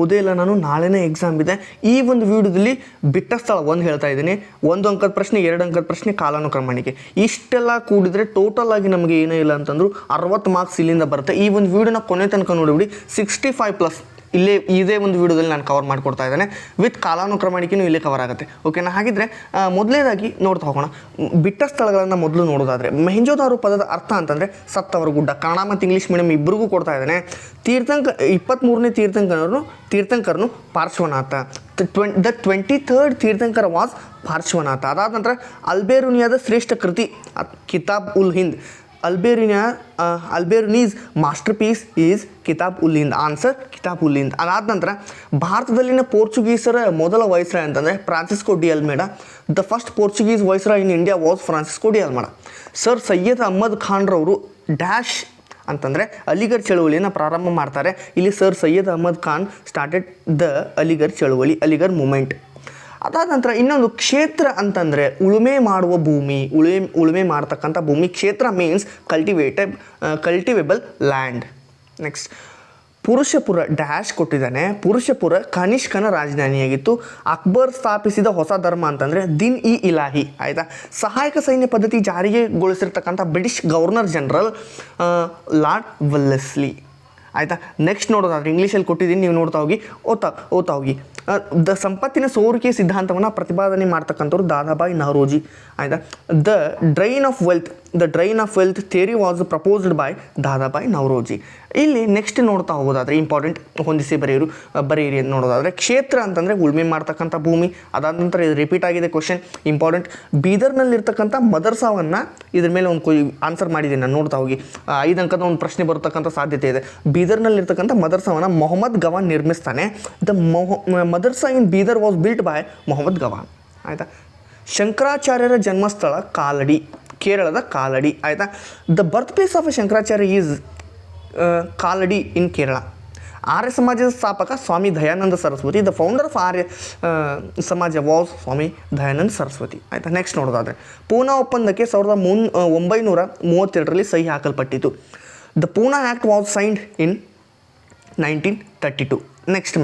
ಓದೇ ಇಲ್ಲ ನಾನು, ನಾಳೆನೇ ಎಕ್ಸಾಮ್ ಇದೆ. ಈ ಒಂದು ವಿಡಿಯೋದಲ್ಲಿ ಬಿಟ್ಟ ಸ್ಥಳ ಒಂದು ಹೇಳ್ತಾ ಇದ್ದೀನಿ. 1 ಅಂಕದ ಪ್ರಶ್ನೆ, 2 ಅಂಕದ ಪ್ರಶ್ನೆ, ಕಾಲಾನುಕ್ರಮಣಿಕೆ, ಇಷ್ಟೆಲ್ಲ ಕೂಡಿದರೆ ಟೋಟಲ್ ಆಗಿ ನಮಗೆ ಏನೇ ಇಲ್ಲ ಅಂತಂದ್ರು 60 ಮಾರ್ಕ್ಸ್ ಇಲ್ಲಿಂದ ಬರುತ್ತೆ. ಈ ಒಂದು ವಿಡಿಯೋನ ಕೊನೆ ತನಕ ನೋಡಿಬಿಡಿ. 65+ ಇದೇ ಒಂದು ವಿಡಿಯೋದಲ್ಲಿ ನಾನು ಕವರ್ ಮಾಡಿಕೊಡ್ತಾ ಇದ್ದೇನೆ. ವಿತ್ ಕಾಲಾನುಕ್ರಮಣಿಕೆಯೂ ಇಲ್ಲೇ ಕವರ್ ಆಗುತ್ತೆ. ಓಕೆನಾ? ಹಾಗಿದ್ರೆ ಮೊದಲನೇದಾಗಿ ನೋಡ್ತಾ ಹೋಗೋಣ. ಬಿಟ್ಟ ಸ್ಥಳಗಳನ್ನು ಮೊದಲು ನೋಡೋದಾದರೆ, ಮೊಹೆಂಜೊದಾರೋ ಪದದ ಅರ್ಥ ಅಂತಂದರೆ ಸತ್ತವರ ಗುಡ್ಡ. ಕನ್ನಡ ಮತ್ತು ಇಂಗ್ಲೀಷ್ ಮೀಡಿಯಂ ಇಬ್ಬರಿಗೂ ಕೊಡ್ತಾ ಇದ್ದಾನೆ. 23ನೇ ತೀರ್ಥಂಕರನು Parshvanath. The 23rd tirthankara was Parshvanath. ಅದಾದ ನಂತರ ಅಲ್ಬೇರುನಿಯಾದ ಶ್ರೇಷ್ಠ ಕೃತಿ Kitab ul Hind. Alberuni's masterpiece is Kitab ul Hind. Answer Kitab ul Hind. ಅದಾದ ನಂತರ ಭಾರತದಲ್ಲಿನ ಪೋರ್ಚುಗೀಸರ ಮೊದಲ ವೈಸ್ರಾಯ್ ಅಂತಂದರೆ Francisco de Almeida. The first Portuguese viceroy in India was Francisco de Almeida. Sir Syed Ahmad ಖಾನ್ರವರು ಡ್ಯಾಶ್ ಅಂತಂದರೆ ಅಲಿಗರ್ ಚಳುವಳಿಯನ್ನು ಪ್ರಾರಂಭ ಮಾಡ್ತಾರೆ. ಇಲ್ಲಿ sir Syed Ahmad Khan started the Aligarh ಚಳುವಳಿ, ಅಲಿಗರ್ ಮೂಮೆಂಟ್. ಅದಾದ ನಂತರ ಇನ್ನೊಂದು ಕ್ಷೇತ್ರ ಅಂತಂದರೆ ಉಳುಮೆ ಮಾಡುವ ಭೂಮಿ, ಉಳುಮೆ ಮಾಡ್ತಕ್ಕಂಥ ಭೂಮಿ. ಕ್ಷೇತ್ರ means cultivable land. Next Purushapura dash ಕೊಟ್ಟಿದ್ದಾನೆ. ಪುರುಷಪುರ ಕನಿಷ್ಕನ ರಾಜಧಾನಿಯಾಗಿತ್ತು. ಅಕ್ಬರ್ ಸ್ಥಾಪಿಸಿದ ಹೊಸ ಧರ್ಮ ಅಂತಂದರೆ ದಿನ್ ಇ ಇಲಾಹಿ. ಆಯಿತಾ? ಸಹಾಯಕ ಸೈನ್ಯ ಪದ್ಧತಿ ಜಾರಿಗೆಗೊಳಿಸಿರ್ತಕ್ಕಂಥ British governor general lord Wellesley. ಆಯಿತಾ? ನೆಕ್ಸ್ಟ್ ನೋಡೋದಾದ್ರೆ ಇಂಗ್ಲೀಷಲ್ಲಿ ಕೊಟ್ಟಿದ್ದೀನಿ, ನೀವು ನೋಡ್ತಾ ಹೋಗಿ, ಓದ್ತಾ ಹೋಗಿ. ದ ಸಂಪತ್ತಿನ ಸೋರಿಕೆ ಸಿದ್ಧಾಂತವನ್ನು ಪ್ರತಿಪಾದನೆ ಮಾಡ್ತಕ್ಕಂಥವ್ರು ದಾದಾಬಾಯಿ ನವರೋಜಿ. ಆಯಿತಾ? The drain of wealth theory was proposed by Dadabhai Naoroji. ಇಲ್ಲಿ ನೆಕ್ಸ್ಟ್ ನೋಡ್ತಾ ಹೋಗೋದಾದರೆ ಇಂಪಾರ್ಟೆಂಟ್ ಹೊಂದಿಸಿ ಬರೆಯಿರಿ ಅಂತ ನೋಡೋದಾದರೆ, ಕ್ಷೇತ್ರ ಅಂತಂದರೆ ಉಳುಮೆ ಮಾಡ್ತಕ್ಕಂಥ ಭೂಮಿ. ಅದಾದ ನಂತರ ಇದು ರಿಪೀಟ್ ಆಗಿದೆ ಕ್ವಶನ್, ಇಂಪಾರ್ಟೆಂಟ್. ಬೀದರ್ನಲ್ಲಿರ್ತಕ್ಕಂಥ ಮದರ್ಸಾವನ್ನು ಇದ್ರ ಮೇಲೆ ಒಂದು ಆನ್ಸರ್ ಮಾಡಿದ್ದೀನಿ ನಾನು, ನೋಡ್ತಾ ಹೋಗಿ. 5 ಅಂಕದ ಒಂದು ಪ್ರಶ್ನೆ ಬರತಕ್ಕಂಥ ಸಾಧ್ಯತೆ ಇದೆ. ಬೀದರ್ನಲ್ಲಿರ್ತಕ್ಕಂಥ ಮದರ್ಸಾವನ್ನು ಮೊಹಮ್ಮದ್ ಗವಾನ್ ನಿರ್ಮಿಸ್ತಾನೆ. The madrasa in Bidar was built by Mohammed Gawan. ಆಯಿತಾ? ಶಂಕರಾಚಾರ್ಯರ ಜನ್ಮಸ್ಥಳ ಕಾಲಡಿ, ಕೇರಳದ ಕಾಲಡಿ. ಆಯಿತಾ? The birthplace of Shankaracharya is Kalady in Kerala. Arya ಸಮಾಜದ ಸ್ಥಾಪಕ Swami Dayananda Saraswati. The founder of Arya Samaj was ಸ್ವಾಮಿ ದಯಾನಂದ ಸರಸ್ವತಿ. ಆಯಿತಾ? ನೆಕ್ಸ್ಟ್ ನೋಡೋದಾದರೆ ಪೂನಾ ಒಪ್ಪಂದಕ್ಕೆ 1932ರಲ್ಲಿ ಸಹಿ ಹಾಕಲ್ಪಟ್ಟಿತು. The Poona act was signed in 1932. Next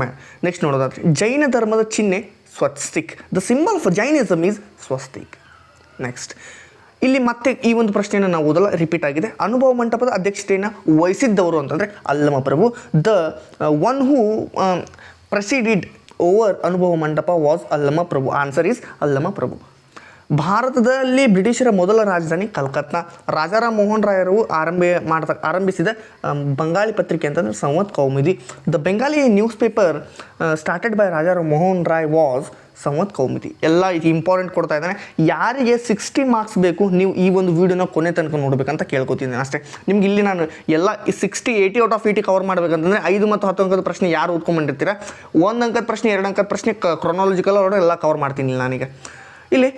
ನೋಡೋದಾದರೆ ಜೈನ ಧರ್ಮದ ಚಿಹ್ನೆ swastik. The symbol for Jainism is swastik. Next ಇಲ್ಲಿ ಮತ್ತೆ ಈ ಒಂದು ಪ್ರಶ್ನೆಯನ್ನು ನಾವು ಓದಲ್ಲ, ರಿಪೀಟ್ ಆಗಿದೆ. ಅನುಭವ ಮಂಟಪದ ಅಧ್ಯಕ್ಷತೆಯನ್ನು ವಹಿಸಿದ್ದವರು ಅಂತಂದರೆ Allama Prabhu. The one who presided over Anubhava Mantapa was Allama Prabhu. Answer is Allama Prabhu. ಭಾರತದಲ್ಲಿ ಬ್ರಿಟಿಷರ ಮೊದಲ ರಾಜಧಾನಿ ಕಲ್ಕತ್ತಾ. ರಾಜಾರಾಮ್ ಮೋಹನ್ ರಾಯರು ಆರಂಭಿಸಿದ ಬಂಗಾಳಿ ಪತ್ರಿಕೆ ಅಂತಂದರೆ Sambad Kaumudi. The Bengali newspaper started by Rajaram Mohan Roy was Sambad Kaumudi. ಎಲ್ಲ ಇದು ಇಂಪಾರ್ಟೆಂಟ್ ಕೊಡ್ತಾ ಇದ್ದಾನೆ. ಯಾರಿಗೆ 60 ಮಾರ್ಕ್ಸ್ ಬೇಕು ನೀವು ಈ ಒಂದು ವಿಡಿಯೋನ ಕೊನೆ ತನಕ ನೋಡಬೇಕಂತ ಕೇಳ್ಕೊತಿದ್ದೀನಿ ಅಷ್ಟೇ. ನಿಮ್ಗೆ ಇಲ್ಲಿ ನಾನು ಎಲ್ಲ 60, 80 ಔಟ್ ಆಫ್ 80 ಕವರ್ ಮಾಡಬೇಕಂತಂದರೆ 5 ಮತ್ತು 10 ಅಂಕದ ಪ್ರಶ್ನೆ ಯಾರು ಓದ್ಕೊಂಡ್ಬಂದಿರ್ತೀರ, 1 ಅಂಕದ ಪ್ರಶ್ನೆ, 2 ಅಂಕದ ಪ್ರಶ್ನೆ ಕ್ರೊನಾಲಜಿಕಲ್ ಆರ್ಡರ್ ಎಲ್ಲ ಕವರ್ ಮಾಡ್ತೀನಿ ನಾನೀಗ. ಇಲ್ಲಿ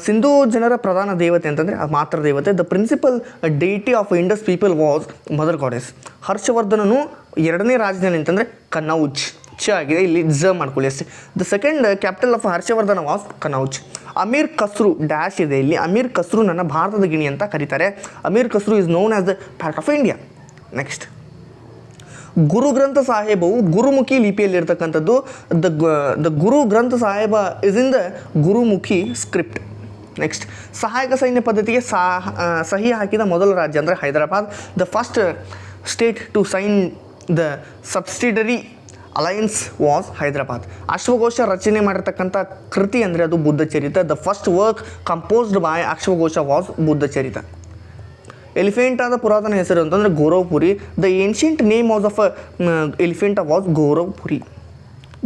ಸಿಂಧೂ ಜನರ ಪ್ರಧಾನ ದೇವತೆ ಅಂತಂದರೆ ಮಾತೃ ದೇವತೆ. The principal deity of Indus people was mother goddess. ಹರ್ಷವರ್ಧನನು 2ನೇ ರಾಜಧಾನಿ ಅಂತಂದರೆ ಕನೌಜ್. ಆಗಿದೆ, ಇಲ್ಲಿ ಮಾಡ್ಕೊಳ್ಳಿ ಅಷ್ಟೇ. The second capital of Harshavardhana was Kannauj. Amir Khusrau dash ಇದೆ ಇಲ್ಲಿ. ಅಮೀರ್ ಖಸ್ರು ನನ್ನ ಭಾರತದ ಗಿಣಿ ಅಂತ ಕರೀತಾರೆ. Amir Khusrau is known as the part of India. Next Guru Granth ಸಾಹೇಬವು ಗುರುಮುಖಿ ಲಿಪಿಯಲ್ಲಿರ್ತಕ್ಕಂಥದ್ದು. The Guru Granth Sahib is in the Gurmukhi script. Next ಸಹಾಯಕ ಸೈನ್ಯ ಪದ್ಧತಿಗೆ ಸಹಿ ಹಾಕಿದ ಮೊದಲ ರಾಜ್ಯ ಅಂದರೆ Hyderabad. The first state to sign the subsidiary alliance was Hyderabad. ಅಶ್ವಘೋಷ ರಚನೆ ಮಾಡಿರ್ತಕ್ಕಂಥ ಕೃತಿ ಅಂದರೆ ಅದು Buddhacharita. The first work composed by ಅಶ್ವಘೋಷ ವಾಸ್ ಬುದ್ಧಚರಿತ. ಎಲಿಫೆಂಟ್ ಆದ ಪುರಾತನ ಹೆಸರು ಅಂತಂದರೆ Gharapuri. The ancient name was of elephant was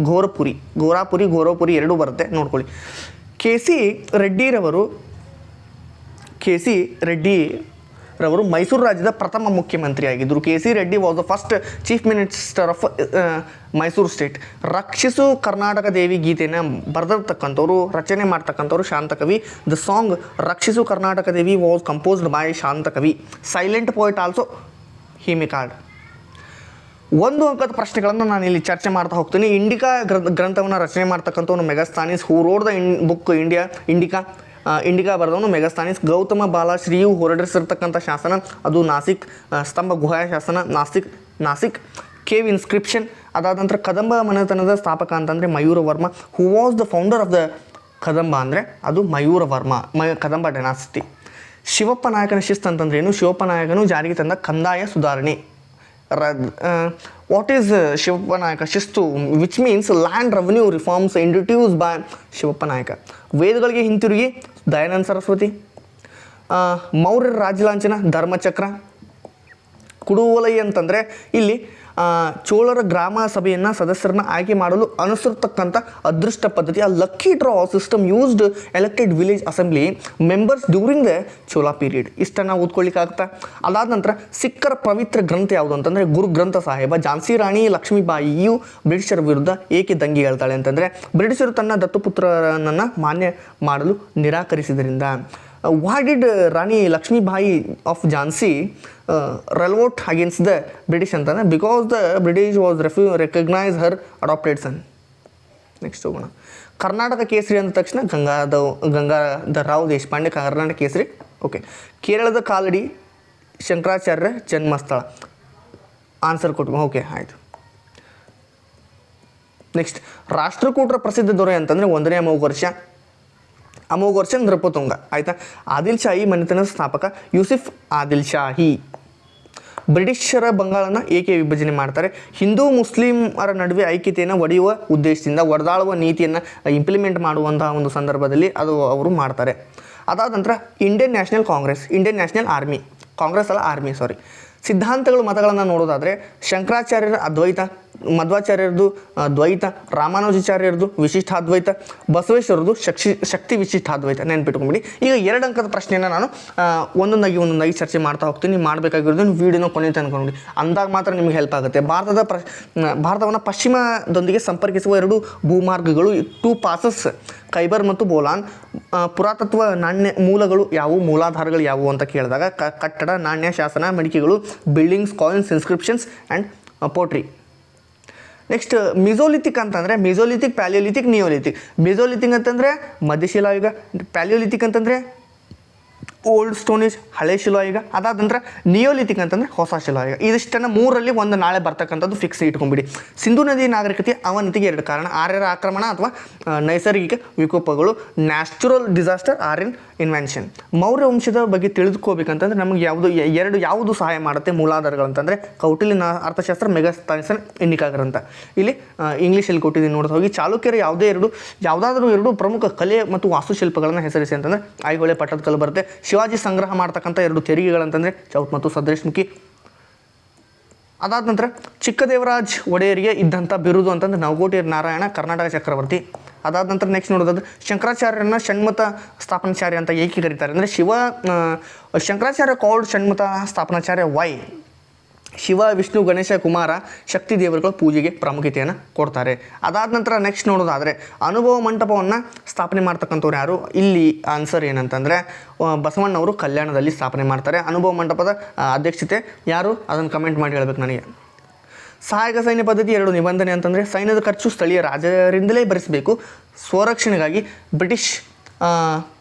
Gharapuri ಎರಡೂ ಬರುತ್ತೆ, ನೋಡ್ಕೊಳ್ಳಿ. ಕೆ ಸಿ ರೆಡ್ಡಿರವರು ಮೈಸೂರು ರಾಜ್ಯದ ಪ್ರಥಮ ಮುಖ್ಯಮಂತ್ರಿ ಆಗಿದ್ದರು. K C Reddy was the first chief minister of Mysuru state. ರಕ್ಷಿಸು ಕರ್ನಾಟಕ ದೇವಿ ಗೀತೆಯನ್ನು ಬರೆದಿರ್ತಕ್ಕಂಥವ್ರು, ರಚನೆ ಮಾಡ್ತಕ್ಕಂಥವ್ರು ಶಾಂತಕವಿ. ದ ಸಾಂಗ್ ರಕ್ಷಿಸು ಕರ್ನಾಟಕ ದೇವಿ was composed by Shantakavi. Silent poet also ಹಿಮಿಕಾಡ್. 1 ಅಂಕದ ಪ್ರಶ್ನೆಗಳನ್ನು ನಾನು ಇಲ್ಲಿ ಚರ್ಚೆ ಮಾಡ್ತಾ ಹೋಗ್ತೀನಿ. ಇಂಡಿಕಾ ಗ್ರಂಥವನ್ನು ರಚನೆ ಮಾಡ್ತಕ್ಕಂಥವ್ನು Megasthenes. Who wrote the book Indica ಬರೆದವನು ಮೆಗಸ್ತಾನಿಸ್. ಗೌತಮ ಬಾಲಶ್ರೀಯು ಹೊರಡಿಸಿರ್ತಕ್ಕಂಥ ಶಾಸನ ಅದು ನಾಸಿಕ್. ಸ್ತಂಭ ಗುಹಾ ಶಾಸನ ನಾಸಿಕ್. Cave inscription. ಅದಾದ ನಂತರ ಕದಂಬ ಮನೆತನದ ಸ್ಥಾಪಕ ಅಂತಂದರೆ Mayuravarma. Who was the founder of the Kadamba ಅಂದರೆ ಅದು ಮಯೂರವರ್ಮ, ಕದಂಬ ಡೈನಾಸಿಟಿ. ಶಿವಪ್ಪ ನಾಯಕನ ಶಿಸ್ತು ಅಂತಂದ್ರೆ ಏನು? ಶಿವಪ್ಪ ನಾಯಕನು ಜಾರಿಗೆ ತಂದ ಕಂದಾಯ ಸುಧಾರಣೆ. ವಾಟ್ ಈಸ್ ಶಿವಪ್ಪ ನಾಯಕ ಶಿಸ್ತು? Which means land revenue reforms introduce by Shivappa ನಾಯಕ. ವೇದಗಳಿಗೆ ಹಿಂತಿರುಗಿ ದಯಾನಂದ ಸರಸ್ವತಿ. ಮೌರ್ಯರ ರಾಜಲಾಂಛನ ಧರ್ಮಚಕ್ರ. ಕುಡುವಲೈ ಅಂತಂದರೆ ಇಲ್ಲಿ ಚೋಳರ ಗ್ರಾಮ ಸಭೆಯನ್ನು ಸದಸ್ಯರನ್ನ ಆಯ್ಕೆ ಮಾಡಲು ಅನುಸರಿಸತಕ್ಕಂಥ ಅದೃಷ್ಟ ಪದ್ಧತಿ. A lucky draw system used elected village assembly members during the Chola period. ಇಷ್ಟನ್ನು ಓದ್ಕೊಳ್ಳಿಕ್ಕಾಗ್ತಾ. ಅದಾದ ನಂತರ ಸಿಖ್ಖರ ಪವಿತ್ರ ಗ್ರಂಥ ಯಾವುದು ಅಂತಂದರೆ ಗುರು ಗ್ರಂಥ ಸಾಹೇಬ. ಝಾನ್ಸಿ ರಾಣಿ ಲಕ್ಷ್ಮೀಬಾಯಿಯು ಬ್ರಿಟಿಷರ ವಿರುದ್ಧ ಏಕೆ ದಂಗೆ ಹೇಳ್ತಾಳೆ ಅಂತಂದರೆ ಬ್ರಿಟಿಷರು ತನ್ನ ದತ್ತುಪುತ್ರನನ್ನು ಮಾನ್ಯ ಮಾಡಲು ನಿರಾಕರಿಸಿದ್ರಿಂದ. Why did Rani Lakshmibai of Jhansi revolt against the British ಅಂತಂದರೆ because the British was recognise her adopted son. Next ಹೋಗೋಣ. ಕರ್ನಾಟಕ ಕೇಸರಿ ಅಂದ ತಕ್ಷಣ ಗಂಗಾಧರ ರಾವ್ ದೇಶಪಾಂಡೆ ಕರ್ನಾಟಕ ಕೇಸರಿ. ಓಕೆ. ಕೇರಳದ ಕಾಲಡಿ ಶಂಕರಾಚಾರ್ಯರ ಜನ್ಮಸ್ಥಳ. ಆನ್ಸರ್ ಕೊಟ್ಟು. ಓಕೆ, ಆಯಿತು. ನೆಕ್ಸ್ಟ್, ರಾಷ್ಟ್ರಕೂಟರ ಪ್ರಸಿದ್ಧ ದೊರೆ ಅಂತಂದರೆ 1ನೇ ಅಮೋಘ ವರ್ಷ ನೃಪತುಂಗ. ಆಯಿತಾ. ಆದಿಲ್ ಶಾಹಿ ಮನೆತನದ ಸ್ಥಾಪಕ ಯೂಸಿಫ್ ಆದಿಲ್ ಶಾಹಿ. ಬ್ರಿಟಿಷರ ಬಂಗಾಳನ ಏಕೆ ವಿಭಜನೆ ಮಾಡ್ತಾರೆ? ಹಿಂದೂ ಮುಸ್ಲಿಮರ ನಡುವೆ ಐಕ್ಯತೆಯನ್ನು ಒಡೆಯುವ ಉದ್ದೇಶದಿಂದ ಒಡೆದಾಳುವ ನೀತಿಯನ್ನು ಇಂಪ್ಲಿಮೆಂಟ್ ಮಾಡುವಂತಹ ಒಂದು ಸಂದರ್ಭದಲ್ಲಿ ಅದು ಅವರು ಮಾಡ್ತಾರೆ. ಅದಾದ ನಂತರ ಇಂಡಿಯನ್ ನ್ಯಾಷನಲ್ ಆರ್ಮಿ, ಕಾಂಗ್ರೆಸ್ ಅಲ್ಲ ಆರ್ಮಿ ಸಾರಿ. ಸಿದ್ಧಾಂತಗಳು ಮತಗಳನ್ನು ನೋಡೋದಾದರೆ ಶಂಕರಾಚಾರ್ಯರ ಅದ್ವೈತ, ಮಧ್ವಾಚಾರ್ಯರದು ದ್ವೈತ, ರಾಮಾನುಜಾಚಾರ್ಯರದು ವಿಶಿಷ್ಟಾದ್ವೈತ, ಬಸವೇಶ್ವರದು ಶಕ್ತಿ ವಿಶಿಷ್ಟಾದ್ವೈತ. ನೆನ್ಪಿಟ್ಕೊಂಬಿಡಿ. ಈಗ 2 ಅಂಕದ ಪ್ರಶ್ನೆಯನ್ನು ನಾನು ಒಂದೊಂದಾಗಿ ಚರ್ಚೆ ಮಾಡ್ತಾ ಹೋಗ್ತೀನಿ. ಮಾಡಬೇಕಾಗಿರೋದು ವೀಡಿಯೋನ ಕೊನೆ ತನಕ ನೋಡಿ, ಅಂದಾಗ ಮಾತ್ರ ನಿಮಗೆ ಹೆಲ್ಪ್ ಆಗುತ್ತೆ. ಭಾರತವನ್ನು ಪಶ್ಚಿಮದೊಂದಿಗೆ ಸಂಪರ್ಕಿಸುವ 2 ಭೂಮಾರ್ಗಗಳು 2 ಪಾಸಸ್ ಖೈಬರ್ ಮತ್ತು ಬೋಲಾನ್. ಪುರಾತತ್ವ ನಾಣ್ಯ ಮೂಲಗಳು ಯಾವುವು, ಮೂಲಾಧಾರಗಳು ಯಾವುವು ಅಂತ ಕೇಳಿದಾಗ ಕಟ್ಟಡ, ನಾಣ್ಯ, ಶಾಸನ, ಮಡಿಕೆಗಳು, buildings, coins, inscriptions and pottery. Next Mesolithic ಅಂತಂದರೆ ಮಿಸೋಲಿಥಿಕ್, ಪ್ಯಾಲಿಯೋಲಿಥಿಕ್, ನಿಯೋಲಿಥಿಕ್. ಮಿಸೋಲಿಥಿಕ್ ಅಂತಂದರೆ ಮಧ್ಯಶಿಲಾಯುಗ, ಪ್ಯಾಲಿಯೋಲಿಥಿಕ್ ಅಂತಂದರೆ ಓಲ್ಡ್ ಸ್ಟೋನೇಜ್ ಹಳೆ ಶಿಲಾಯುಗ. ಅದಾದ ನಂತರ ನಿಯೋಲಿಥಿಕ್ ಅಂತಂದರೆ ಹೊಸ ಶಿಲಾಯುಗ. ಇದಿಷ್ಟನ್ನು 3ರಲ್ಲಿ ಒಂದು ನಾಳೆ ಬರ್ತಕ್ಕಂಥದ್ದು ಫಿಕ್ಸ್ ಇಟ್ಕೊಂಬಿಡಿ. ಸಿಂಧು ನದಿ ನಾಗರಿಕತೆ ಅವನತಿಗೆ 2 ಕಾರಣ: ಆರ್ಯರ ಆಕ್ರಮಣ ಅಥವಾ ನೈಸರ್ಗಿಕ ವಿಕೋಪಗಳು, ನ್ಯಾಚುರಲ್ ಡಿಸಾಸ್ಟರ್ ಆರ್ ಇನ್ ಇನ್ವೆನ್ಷನ್. ಮೌರ್ಯ ವಂಶದ ಬಗ್ಗೆ ತಿಳಿದುಕೋಬೇಕಂತಂದ್ರೆ ನಮಗೆ ಯಾವುದು ಸಹಾಯ ಮಾಡುತ್ತೆ ಮೂಲಾಧಾರಗಳು ಅಂತಂದರೆ ಕೌಟಿಲ್ಯನ ಅರ್ಥಶಾಸ್ತ್ರ, ಮೆಗಾಸ್ಥಾನಿಸನ್, ಇಂಡಿಕಾಗರ್ ಅಂತ. ಇಲ್ಲಿ ಇಂಗ್ಲೀಷಲ್ಲಿ ಕೊಟ್ಟಿದ್ದೀನಿ ನೋಡ್ತಾ ಹೋಗಿ. ಚಾಲುಕ್ಯರ ಯಾವುದಾದ್ರೂ 2 ಪ್ರಮುಖ ಕಲೆ ಮತ್ತು ವಾಸ್ತುಶಿಲ್ಪಗಳನ್ನು ಹೆಸರಿಸಿ ಅಂತಂದರೆ ಐಹೊಳೆ ಪಟ್ಟದಕಲ್ಲು ಬರುತ್ತೆ. ಶಿವಾಜಿ ಸಂಗ್ರಹ ಮಾಡ್ತಕ್ಕಂಥ 2 ತೆರಿಗೆಗಳಂತಂದರೆ ಚೌತ್ ಮತ್ತು ಸದ್ರೇಶ್ಮುಖಿ. ಅದಾದ ನಂತರ ಚಿಕ್ಕದೇವರಾಜ್ ಒಡೆಯರಿಗೆ ಇದ್ದಂಥ ಬಿರುದು ಅಂತಂದರೆ ನವಕೋಟಿ ನಾರಾಯಣ, ಕರ್ನಾಟಕ ಚಕ್ರವರ್ತಿ. ಅದಾದ ನಂತರ ನೆಕ್ಸ್ಟ್ ನೋಡೋದಾದ್ರೆ ಶಂಕರಾಚಾರ್ಯರನ್ನ ಷಣ್ಮತ ಸ್ಥಾಪನಾಚಾರ್ಯ ಅಂತ ಏಕೆ ಕರೀತಾರೆ ಅಂದರೆ ಶಂಕರಾಚಾರ್ಯ ಕಾಲ್ಡ್ ಷಣ್ಮತ ಸ್ಥಾಪನಾಚಾರ್ಯ ವೈ? ಶಿವ, ವಿಷ್ಣು, ಗಣೇಶ, ಕುಮಾರ ಶಕ್ತಿ ದೇವರುಗಳ ಪೂಜೆಗೆ ಪ್ರಾಮುಖ್ಯತೆಯನ್ನು ಕೊಡ್ತಾರೆ. ಅದಾದ ನಂತರ ನೆಕ್ಸ್ಟ್ ನೋಡೋದಾದರೆ ಅನುಭವ ಮಂಟಪವನ್ನು ಸ್ಥಾಪನೆ ಮಾಡ್ತಕ್ಕಂಥವ್ರು ಯಾರು? ಇಲ್ಲಿ ಆನ್ಸರ್ ಏನಂತಂದರೆ ಬಸವಣ್ಣವರು ಕಲ್ಯಾಣದಲ್ಲಿ ಸ್ಥಾಪನೆ ಮಾಡ್ತಾರೆ. ಅನುಭವ ಮಂಟಪದ ಅಧ್ಯಕ್ಷತೆ ಯಾರು? ಅದನ್ನು ಕಮೆಂಟ್ ಮಾಡಿ ಹೇಳಬೇಕು ನನಗೆ. ಸಹಾಯಕ ಸೈನ್ಯ ಪದ್ಧತಿ 2 ನಿಬಂಧನೆ ಅಂತಂದರೆ ಸೈನ್ಯದ ಖರ್ಚು ಸ್ಥಳೀಯ ರಾಜರಿಂದಲೇ ಭರಿಸಬೇಕು. ಸ್ವರಕ್ಷಣೆಗಾಗಿ ಬ್ರಿಟಿಷ್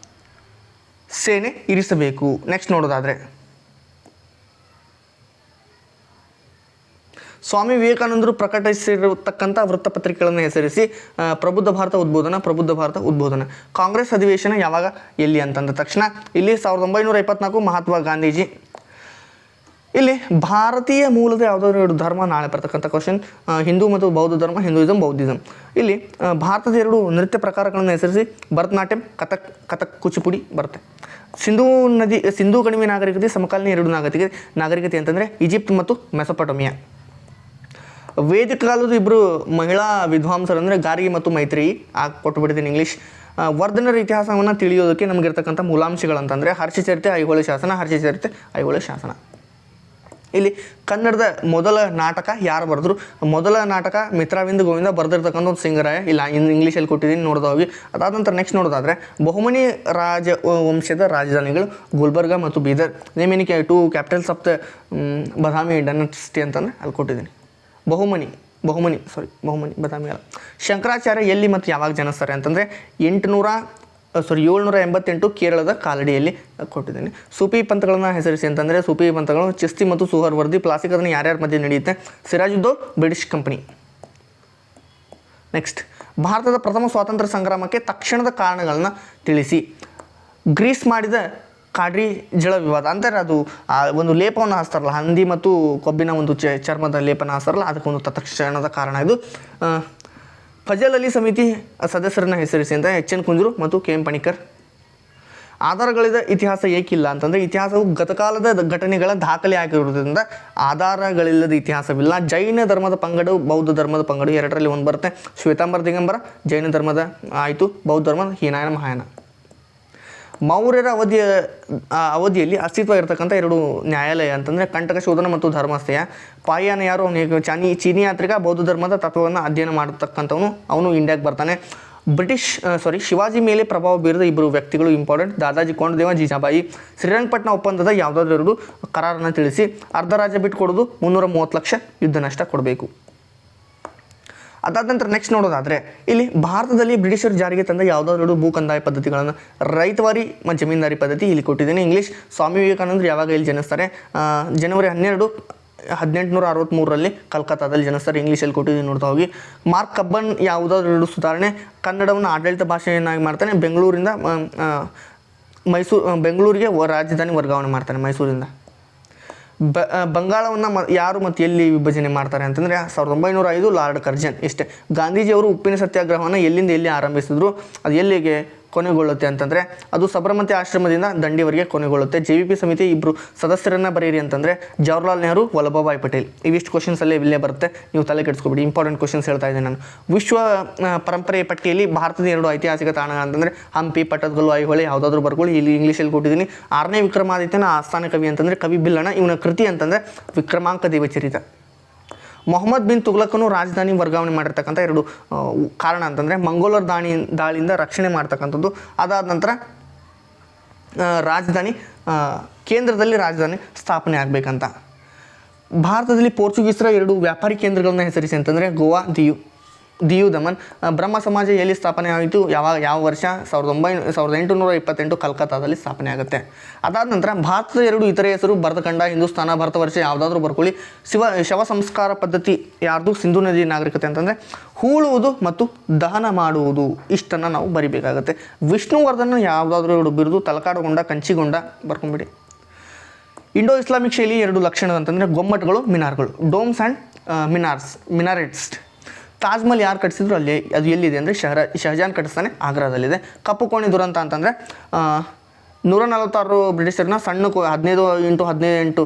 ಸೇನೆ ಇರಿಸಬೇಕು. ನೆಕ್ಸ್ಟ್ ನೋಡೋದಾದರೆ ಸ್ವಾಮಿ ವಿವೇಕಾನಂದರು ಪ್ರಕಟಿಸಿರತಕ್ಕಂಥ ವೃತ್ತಪತ್ರಿಕೆಗಳನ್ನು ಹೆಸರಿಸಿ. ಪ್ರಬುದ್ಧ ಭಾರತ ಉದ್ಬೋಧನ. ಕಾಂಗ್ರೆಸ್ ಅಧಿವೇಶನ ಯಾವಾಗ, ಎಲ್ಲಿ ಅಂತಂದ ತಕ್ಷಣ ಇಲ್ಲಿ 1924 ಮಹಾತ್ಮ ಗಾಂಧೀಜಿ. ಇಲ್ಲಿ ಭಾರತೀಯ ಮೂಲದ ಯಾವುದಾದ್ರು 2 ಧರ್ಮ ನಾಳೆ ಬರ್ತಕ್ಕಂಥ ಕ್ವಶನ್. ಹಿಂದೂ ಮತ್ತು ಬೌದ್ಧ ಧರ್ಮ, ಹಿಂದೂಯಿಸಮ್, ಬೌದ್ಧಿಸಮ್. ಇಲ್ಲಿ ಭಾರತದ 2 ನೃತ್ಯ ಪ್ರಕಾರಗಳನ್ನು ಹೆಸರಿಸಿ. ಭರತನಾಟ್ಯಂ, ಕಥಕ್ ಕೂಚಿಪುಡಿ ಬರುತ್ತೆ. ಸಿಂಧೂ ಕಣಿವೆ ನಾಗರಿಕತೆ, ಸಮಕಾಲೀನ 2 ನಾಗರಿಕತೆ ಅಂತಂದರೆ ಈಜಿಪ್ಟ್ ಮತ್ತು ಮೆಸೊಪಟೋಮಿಯಾ. ವೇದಿಕ ಕಾಲದ 2 ಮಹಿಳಾ ವಿದ್ವಾಂಸರು ಅಂದರೆ ಗಾರ್ಗಿ ಮತ್ತು ಮೈತ್ರಿ. ಕೊಟ್ಟುಬಿಟ್ಟಿದ್ದೀನಿ ಇಂಗ್ಲೀಷ್. ವರ್ಧನರ ಇತಿಹಾಸವನ್ನು ತಿಳಿಯೋದಕ್ಕೆ ನಮಗಿರ್ತಕ್ಕಂಥ ಮೂಲಾಂಶಗಳಂತಂದರೆ ಹರ್ಷಚರಿತೆ, ಐಹೊಳೆ ಶಾಸನ. ಇಲ್ಲಿ ಕನ್ನಡದ ಮೊದಲ ನಾಟಕ ಯಾರು ಬರೆದ್ರು? ಮೊದಲ ನಾಟಕ ಮಿತ್ರಾವಿಂದ ಗೋವಿಂದ, ಬರೆದಿರ್ತಕ್ಕಂಥ ಒಂದು ಸಿಂಗರಾಯ. ಇಲ್ಲ ಇಂಗ್ಲೀಷಲ್ಲಿ ಕೊಟ್ಟಿದ್ದೀನಿ, ನೋಡ್ತಾ ಹೋಗಿ. ಅದಾದ ನಂತರ ನೆಕ್ಸ್ಟ್ ನೋಡೋದಾದರೆ ಬಹುಮನಿ ರಾಜವಂಶದ ರಾಜಧಾನಿಗಳು ಗುಲ್ಬರ್ಗ ಮತ್ತು Bidar. Name any 2 capitals of the Badami dynasty ಅಂತಂದರೆ ಅಲ್ಲಿ ಕೊಟ್ಟಿದ್ದೀನಿ. ಬಹುಮನಿ ಬದಾಮಿ ಅಲ್ಲ. ಶಂಕರಾಚಾರ್ಯ ಎಲ್ಲಿ ಮತ್ತು ಯಾವಾಗ ಜನಿಸ್ತಾರೆ ಅಂತಂದರೆ 800 788 ಕೇರಳದ ಕಾಲಡಿಯಲ್ಲಿ ಕೊಟ್ಟಿದ್ದೀನಿ. ಸೂಫಿ ಪಂಥಗಳನ್ನು ಹೆಸರಿಸಿ ಅಂತಂದರೆ ಸೂಫಿ ಪಂಥಗಳು ಚಿಸ್ತಿ ಮತ್ತು ಸುಹರ್ವರ್ದಿ. ಪ್ಲಾಸಿಕ್ ಅದನ್ನು ಯಾರ್ಯಾರ ಮಧ್ಯೆ ನಡೆಯುತ್ತೆ? ಸಿರಾಜುದ್ದೌಲ್ ಬ್ರಿಟಿಷ್ ಕಂಪನಿ. ನೆಕ್ಸ್ಟ್, ಭಾರತದ ಪ್ರಥಮ ಸ್ವಾತಂತ್ರ್ಯ ಸಂಗ್ರಾಮಕ್ಕೆ ತಕ್ಷಣದ ಕಾರಣಗಳನ್ನ ತಿಳಿಸಿ. ಗ್ರೀಸ್ ಮಾಡಿದ ಕಾಡ್ರಿ ಜಳ ವಿವಾದ ಅಂದರೆ ಅದು ಒಂದು ಲೇಪವನ್ನು ಹಾಸ್ತಾರಲ್ಲ, ಹಂದಿ ಮತ್ತು ಕೊಬ್ಬಿನ ಒಂದು ಚರ್ಮದ ಲೇಪನ ಹಾಸ್ತಾರಲ್ಲ, ಅದಕ್ಕೊಂದು ತತ್ಕ್ಷಣದ ಕಾರಣ ಇದು. ಫಜಲ್ ಅಲಿ ಸಮಿತಿ ಸದಸ್ಯರನ್ನ ಹೆಸರಿಸಿ ಅಂತ ಎಚ್ ಎನ್ ಕುಂಜರು ಮತ್ತು ಕೆ ಎಂ ಪಣಿಕರ್. ಆಧಾರಗಳಿದ ಇತಿಹಾಸ ಏಕಿಲ್ಲ ಅಂತಂದರೆ ಇತಿಹಾಸವು ಗತಕಾಲದ ಘಟನೆಗಳ ದಾಖಲೆ ಆಗಿರುವುದರಿಂದ ಆಧಾರಗಳಿಲ್ಲದ ಇತಿಹಾಸವಿಲ್ಲ. ಜೈನ ಧರ್ಮದ ಪಂಗಡು ಬೌದ್ಧ ಧರ್ಮದ ಪಂಗಡು ಎರಡರಲ್ಲಿ ಒಂದು ಬರುತ್ತೆ. ಶ್ವೇತಾಂಬರ ದಿಗಂಬರ ಜೈನ ಧರ್ಮದ ಆಯಿತು, ಬೌದ್ಧ ಧರ್ಮದ ಹೀನಾಯನ ಮಹಾಯಾನ. ಮೌರ್ಯರ ಅವಧಿಯಲ್ಲಿ ಅಸ್ತಿತ್ವ ಇರತಕ್ಕಂಥ 2 ನ್ಯಾಯಾಲಯ ಅಂತಂದರೆ ಕಂಟಕ ಶೋಧನ ಮತ್ತು ಧರ್ಮಾಸ್ಥಯ. ಪಾಯಾನ ಯಾರು? ಅವನಿಗೆ ಚೀನಿ ಯಾತ್ರಿಕ, ಬೌದ್ಧ ಧರ್ಮದ ತತ್ವವನ್ನು ಅಧ್ಯಯನ ಮಾಡತಕ್ಕಂಥವನು, ಅವನು ಇಂಡಿಯಾಗೆ ಬರ್ತಾನೆ. ಶಿವಾಜಿ ಮೇಲೆ ಪ್ರಭಾವ ಬೀರಿದ 2 ವ್ಯಕ್ತಿಗಳು ಇಂಪಾರ್ಟೆಂಟ್: ದಾದಾಜಿ ಕೊಂಡದೇವ, ಜೀಜಾಬಾಯಿ. ಶ್ರೀರಂಗಪಟ್ಟಣ ಒಪ್ಪಂದದ ಯಾವುದಾದ್ರೂ 2 ಕರಾರನ್ನು ತಿಳಿಸಿ. ಅರ್ಧ ರಾಜ್ಯ ಬಿಟ್ಟುಕೊಡೋದು, 330 ಲಕ್ಷ ಯುದ್ಧ ನಷ್ಟ ಕೊಡಬೇಕು. ಅದಾದ ನಂತರ ನೆಕ್ಸ್ಟ್ ನೋಡೋದಾದರೆ ಇಲ್ಲಿ ಭಾರತದಲ್ಲಿ ಬ್ರಿಟಿಷರು ಜಾರಿಗೆ ತಂದ ಯಾವುದಾದ್ರೂ 2 ಭೂ ಕಂದಾಯ ಪದ್ಧತಿಗಳನ್ನು. ರೈತವಾರಿ ಜಮೀನ್ದಾರಿ ಪದ್ಧತಿ ಇಲ್ಲಿ ಕೊಟ್ಟಿದ್ದೇನೆ. ಇಂಗ್ಲೀಷ್, ಸ್ವಾಮಿ ವಿವೇಕಾನಂದರು ಯಾವಾಗ ಇಲ್ಲಿ ಜನಿಸ್ತಾರೆ? ಜನವರಿ 12, 1863ರಲ್ಲಿ ಕಲ್ಕತ್ತಾದಲ್ಲಿ ಜನಿಸ್ತಾರೆ. ಇಂಗ್ಲೀಷಲ್ಲಿ ಕೊಟ್ಟಿದ್ದೀನಿ, ನೋಡ್ತಾ ಹೋಗಿ. ಮಾರ್ಕ್ ಕಬ್ಬನ್ ಯಾವುದಾದ್ರೂ 2 ಸುಧಾರಣೆ. ಕನ್ನಡವನ್ನು ಆಡಳಿತ ಭಾಷೆಯನ್ನಾಗಿ ಮಾಡ್ತಾನೆ. ಬೆಂಗಳೂರಿಗೆ ರಾಜಧಾನಿ ವರ್ಗಾವಣೆ ಮಾಡ್ತಾನೆ ಮೈಸೂರಿಂದ. ಬಂಗಾಳವನ್ನು ಯಾರು ಮತ್ತು ಎಲ್ಲಿ ವಿಭಜನೆ ಮಾಡ್ತಾರೆ ಅಂತಂದರೆ 1905 ಲಾರ್ಡ್ ಕರ್ಜನ್. ಇಷ್ಟೇ. ಗಾಂಧೀಜಿಯವರು ಉಪ್ಪಿನ ಸತ್ಯಾಗ್ರಹವನ್ನು ಎಲ್ಲಿಂದ ಎಲ್ಲಿ ಆರಂಭಿಸಿದ್ರು, ಅದು ಎಲ್ಲಿಗೆ ಕೊನೆಗೊಳ್ಳುತ್ತೆ ಅಂತಂದರೆ ಅದು ಸಬರಮತಿ ಆಶ್ರಮದಿಂದ ದಂಡಿವರೆಗೆ ಕೊನೆಗೊಳ್ಳುತ್ತೆ. JVP ಸಮಿತಿ 2 ಸದಸ್ಯರನ್ನು ಬರೀರಿ ಅಂತಂದರೆ ಜವಾಹರ್ಲಾಲ್ ನೆಹರು, ವಲ್ಲಭಭಾಯ್ ಪಟೇಲ್. ಇವಿಷ್ಟು ಕ್ವಶನ್ಸಲ್ಲೇ ಇಲ್ಲೇ ಬರುತ್ತೆ, ನೀವು ತಲೆ ಕೆಡಿಸ್ಕೊಬೇಡಿ. ಇಂಪಾರ್ಟೆಂಟ್ ಕ್ವಶನ್ಸ್ ಹೇಳ್ತಾ ಇದ್ದೀನಿ ನಾನು. ವಿಶ್ವ ಪರಂಪರೆಯ ಪಟ್ಟಿಯಲ್ಲಿ ಭಾರತದ 2 ಐತಿಹಾಸಿಕ ತಾಣಗಳು ಅಂತಂದರೆ ಹಂಪಿ, ಪಟ್ಟದಕಲ್ಲು, ಐಹೊಳೆ. ಯಾವುದಾದ್ರೂ ಬರ್ಕೊಳ್ಳಿ, ಇಲ್ಲಿ ಇಂಗ್ಲೀಷಲ್ಲಿ ಕೊಟ್ಟಿದ್ದೀನಿ. 6ನೇ ವಿಕ್ರಮಾದಿತ್ಯನ ಆಸ್ಥಾನ ಕವಿ ಅಂತಂದರೆ ಕವಿ ಬಿಲ್ಲಣ. ಇವನ ಕೃತಿ ಅಂತಂದರೆ ವಿಕ್ರಮಾಂಕ ದೇವಚರಿತ. ಮೊಹಮ್ಮದ್ ಬಿನ್ ತುಗ್ಲಕನು ರಾಜಧಾನಿ ವರ್ಗಾವಣೆ ಮಾಡಿರ್ತಕ್ಕಂಥ 2 ಕಾರಣ ಅಂತಂದರೆ ಮಂಗೋಲರ ದಾಳಿಯಿಂದ ರಕ್ಷಣೆ ಮಾಡ್ತಕ್ಕಂಥದ್ದು. ಅದಾದ ನಂತರ ಕೇಂದ್ರದಲ್ಲಿ ರಾಜಧಾನಿ ಸ್ಥಾಪನೆ ಆಗಬೇಕಂತ. ಭಾರತದಲ್ಲಿ ಪೋರ್ಚುಗೀಸರ 2 ವ್ಯಾಪಾರಿ ಕೇಂದ್ರಗಳನ್ನ ಹೆಸರಿಸಿ ಅಂತಂದರೆ ಗೋವಾ, ದಿಯು ದಮನ್. ಬ್ರಹ್ಮ ಸಮಾಜ ಎಲ್ಲಿ ಸ್ಥಾಪನೆ ಆಯಿತು? ಯಾವ ವರ್ಷ? 1828 ಕಲ್ಕತ್ತಾದಲ್ಲಿ ಸ್ಥಾಪನೆ ಆಗುತ್ತೆ. ಅದಾದ ನಂತರ ಭಾರತದ 2 ಇತರೆ ಹೆಸರು: ಭರತಖಂಡ, ಹಿಂದೂಸ್ತಾನ. ಭಾರತ ವರ್ಷ ಯಾವುದಾದ್ರೂ ಬರ್ಕೊಳ್ಳಿ. ಶವ ಸಂಸ್ಕಾರ ಪದ್ಧತಿ ಯಾರ್ದು? ಸಿಂಧು ನದಿ ನಾಗರಿಕತೆ ಅಂತಂದರೆ ಹೂಳುವುದು ಮತ್ತು ದಹನ ಮಾಡುವುದು. ಇಷ್ಟನ್ನು ನಾವು ಬರಿಬೇಕಾಗುತ್ತೆ. ವಿಷ್ಣುವರ್ಧನ ಯಾವುದಾದ್ರೂ 2 ಬಿರುದು: ತಲಕಾಡುಗೊಂಡ, ಕಂಚಿಗೊಂಡ. ಬರ್ಕೊಂಬಿಡಿ. ಇಂಡೋ ಇಸ್ಲಾಮಿಕ್ ಶೈಲಿ 2 ಲಕ್ಷಣ ಅಂತಂದರೆ ಗೊಮ್ಮಟಗಳು, ಮಿನಾರ್ಗಳು. Domes and minarets. Taj Mahal ಯಾರು ಕಟ್ಟಿಸಿದ್ರು? ಅದು ಎಲ್ಲಿದೆ ಅಂದರೆ ಶಹಜಾನ್ ಕಟ್ಟಿಸ್ತಾನೆ, ಆಗ್ರಾದಲ್ಲಿದೆ. ಕಪ್ಪು ಕೋಣೆ ದುರಂತ ಅಂತಂದರೆ 146 ಬ್ರಿಟಿಷರನ್ನ ಸಣ್ಣ 15x18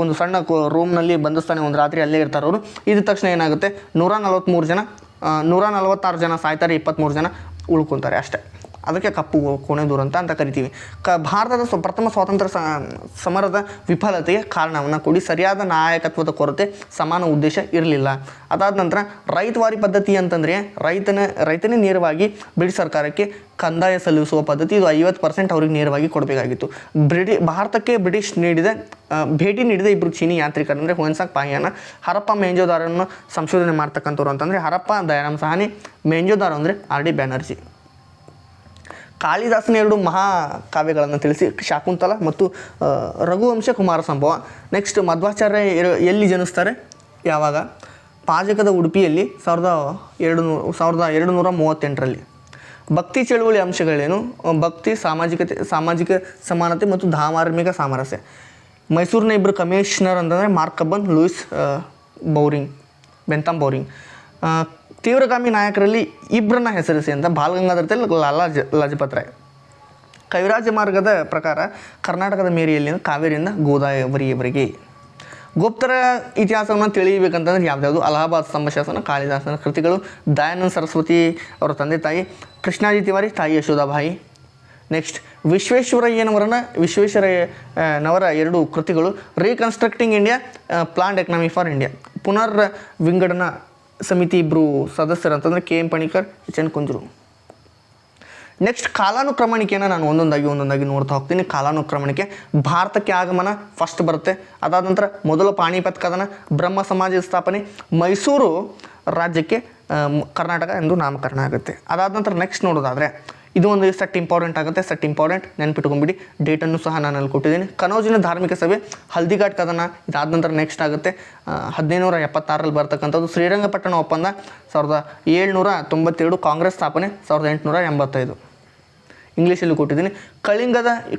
ಒಂದು ಸಣ್ಣ ರೂಮ್ನಲ್ಲಿ ಬಂಧಿಸ್ತಾನೆ. ಒಂದು ರಾತ್ರಿ ಅಲ್ಲೇ ಇರ್ತಾರೆ ಅವರು. ಇದ್ದ ತಕ್ಷಣ ಏನಾಗುತ್ತೆ? 146 ಜನ ಸಾಯ್ತಾರೆ, 23 ಜನ ಉಳ್ಕೊತಾರೆ ಅಷ್ಟೇ. ಅದಕ್ಕೆ ಕಪ್ಪು ಕೋಣೆ ದುರಂತ ಅಂತ ಕರಿತೀವಿ. ಭಾರತದ ಪ್ರಥಮ ಸ್ವಾತಂತ್ರ್ಯ ಸಮರದ ವಿಫಲತೆಗೆ ಕಾರಣವನ್ನು ಕೊಡಿ. ಸರಿಯಾದ ನಾಯಕತ್ವದ ಕೊರತೆ, ಸಮಾನ ಉದ್ದೇಶ ಇರಲಿಲ್ಲ. ಅದಾದ ನಂತರ ರೈತವಾರಿ ಪದ್ಧತಿ ಅಂತಂದರೆ ರೈತನೇ ನೇರವಾಗಿ ಬ್ರಿಟಿಷ್ ಸರ್ಕಾರಕ್ಕೆ ಕಂದಾಯ ಸಲ್ಲಿಸುವ ಪದ್ಧತಿ. ಇದು 50% ಅವ್ರಿಗೆ ನೇರವಾಗಿ ಕೊಡಬೇಕಾಗಿತ್ತು. ಭಾರತಕ್ಕೆ ಭೇಟಿ ನೀಡಿದ 2 ಚೀನಿ ಯಾತ್ರಿಕರು ಅಂದರೆ ಹುಯೆನ್ಸಾಂಗ್ ಪಾಹಿಯಾನ. ಹರಪ್ಪ ಮೆಹಂಜೋದಾರನ್ನು ಸಂಶೋಧನೆ ಮಾಡ್ತಕ್ಕಂಥವ್ರು ಅಂತಂದರೆ ಹರಪ್ಪ ದಯಾರಾಮ್ ಸಹಾನಿ. ಮೆಹಂಜೋದಾರೋ ಅಂದರೆ R.D. ಬ್ಯಾನರ್ಜಿ. ಕಾಳಿದಾಸನ 2 ಮಹಾ ಕಾವ್ಯಗಳನ್ನು ತಿಳಿಸಿ. ಶಾಕುಂತಲ ಮತ್ತು ರಘುವಂಶ ಕುಮಾರ ಸಂಭವ. ನೆಕ್ಸ್ಟ್, ಮಧ್ವಾಚಾರ್ಯ ಎಲ್ಲಿ ಜನಿಸ್ತಾರೆ? ಯಾವಾಗ? ಪಾಜಕದ ಉಡುಪಿಯಲ್ಲಿ 1238ರಲ್ಲಿ. ಭಕ್ತಿ ಚಳುವಳಿ ಅಂಶಗಳೇನು? ಭಕ್ತಿ, ಸಾಮಾಜಿಕ ಸಮಾನತೆ ಮತ್ತು ಧಾರ್ಮಿಕ ಸಾಮರಸ್ಯ. ಮೈಸೂರಿನ 2 ಕಮಿಷನರ್ ಅಂತಂದರೆ Mark Cubbon, Lewis Bentham Bowring. ತೀವ್ರಗಾಮಿ ನಾಯಕರಲ್ಲಿ 2 ಹೆಸರಿಸಿ ಅಂತ ಬಾಲ್ ಗಂಗಾಧರ್ ತಿಲಕ್, ಲಾಲಾ ಲಜಪತ್ ರಾಯ್. ಕವಿರಾಜ ಮಾರ್ಗದ ಪ್ರಕಾರ ಕರ್ನಾಟಕದ ಮೇರೆಯಲ್ಲಿನ ಕಾವೇರಿಯಿಂದ ಗೋದಾವರಿಯವರೆಗೆ. ಗುಪ್ತರ ಇತಿಹಾಸವನ್ನು ತಿಳಿಯಬೇಕಂತಂದ್ರೆ ಯಾವ್ದಾವುದು? ಅಲಹಾಬಾದ್ ಸ್ತಂಭಶಾಸನ, ಕಾಳಿದಾಸನ ಕೃತಿಗಳು, ದಯಾನಂದ ಸರಸ್ವತಿ ಅವರ ತಂದೆ ತಾಯಿ, ಕೃಷ್ಣಾಜಿ ತಿವಾರಿ, ತಾಯಿ ಯಶೋಧಾಬಾಯಿ. ನೆಕ್ಸ್ಟ್, ವಿಶ್ವೇಶ್ವರಯ್ಯನವರ 2 ಕೃತಿಗಳು: reconstructing India, planned economy for India. ಪುನರ್ ವಿಂಗಡನಾ ಸಮಿತಿ 2 ಸದಸ್ಯರು ಅಂತಂದರೆ K M Panikkar, H N Kunzru. Next, ಕಾಲಾನುಕ್ರಮಣಿಕೆಯನ್ನು ನಾನು ಒಂದೊಂದಾಗಿ ನೋಡ್ತಾ ಹೋಗ್ತೀನಿ. ಕಾಲಾನುಕ್ರಮಣಿಕೆ. ಭಾರತಕ್ಕೆ ಆಗಮನ ಫಸ್ಟ್ ಬರುತ್ತೆ. ಅದಾದ ನಂತರ ಮೊದಲ ಪಾಣಿಪತ್ ಕದನ, ಬ್ರಹ್ಮ ಸಮಾಜ ಸ್ಥಾಪನೆ, ಮೈಸೂರು ರಾಜ್ಯಕ್ಕೆ ಕರ್ನಾಟಕ ಎಂದು ನಾಮಕರಣ ಆಗುತ್ತೆ. ಅದಾದ ನಂತರ ನೆಕ್ಸ್ಟ್ ನೋಡೋದಾದರೆ ಇದು ಒಂದು ಸೆಟ್ ಇಂಪಾರ್ಟೆಂಟ್ ಆಗುತ್ತೆ, ಸೆಟ್ ಇಂಪಾರ್ಟೆಂಟ್ ನೆನ್ಪಿಟ್ಕೊಂಡ್ಬಿಡಿ. ಡೇಟನ್ನು ಸಹ ನಾನು ಅಲ್ಲಿ ಕೊಟ್ಟಿದ್ದೀನಿ. ಕನೌಜಿನ ಧಾರ್ಮಿಕ ಸಭೆ, ಹಲ್ದಿಘಾಟ್ ಕದನ, ಇದಾದ ನಂತರ ನೆಕ್ಸ್ಟ್ ಆಗುತ್ತೆ 1776ರಲ್ಲಿ ಬರ್ತಕ್ಕಂಥದ್ದು. ಶ್ರೀರಂಗಪಟ್ಟಣ ಒಪ್ಪಂದ 1792, ಕಾಂಗ್ರೆಸ್ ಸ್ಥಾಪನೆ 1885. ಇಂಗ್ಲೀಷಲ್ಲಿ ಕೊಟ್ಟಿದ್ದೀನಿ.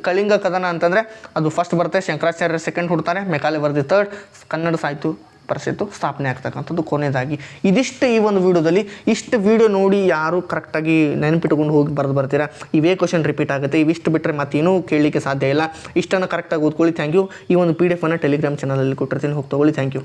ಕಳಿಂಗ ಕದನ ಅಂತಂದರೆ ಅದು ಫಸ್ಟ್ ಬರುತ್ತೆ, ಶಂಕರಾಚಾರ್ಯ ಸೆಕೆಂಡ್ ಹುಡ್ತಾರೆ, ಮೆಕಾಲೆ ವರದಿ ಥರ್ಡ್, ಕನ್ನಡ ಸಾಹಿತ್ಯ ಪರಿಷತ್ತು ಸ್ಥಾಪನೆ ಆಗ್ತಕ್ಕಂಥದ್ದು ಕೊನೆಯದಾಗಿ. ಇದಿಷ್ಟು ಈ ಒಂದು ವೀಡಿಯೋದಲ್ಲಿ. ಇಷ್ಟು ವೀಡಿಯೋ ನೋಡಿ ಯಾರು ಕರೆಕ್ಟಾಗಿ ನೆನಪಿಟ್ಕೊಂಡು ಹೋಗಿ ಬರ್ತೀರಾ. ಇವೇ ಕ್ವಶನ್ ರಿಪೀಟ್ ಆಗುತ್ತೆ. ಇವಿಷ್ಟು ಬಿಟ್ಟರೆ ಮತ್ತೇನೂ ಕೇಳಲಿಕ್ಕೆ ಸಾಧ್ಯ ಇಲ್ಲ. ಇಷ್ಟನ್ನು ಕರೆಕ್ಟಾಗಿ ಓದ್ಕೊಳ್ಳಿ. Thank you. ಈ ಒಂದು PDF ಟೆಲಿಗ್ರಾಮ್ ಚಾನಲಲ್ಲಿ ಕೊಟ್ಟಿರ್ತೀನಿ, ಹೋಗಿ ತೊಗೊಳ್ಳಿ. Thank you.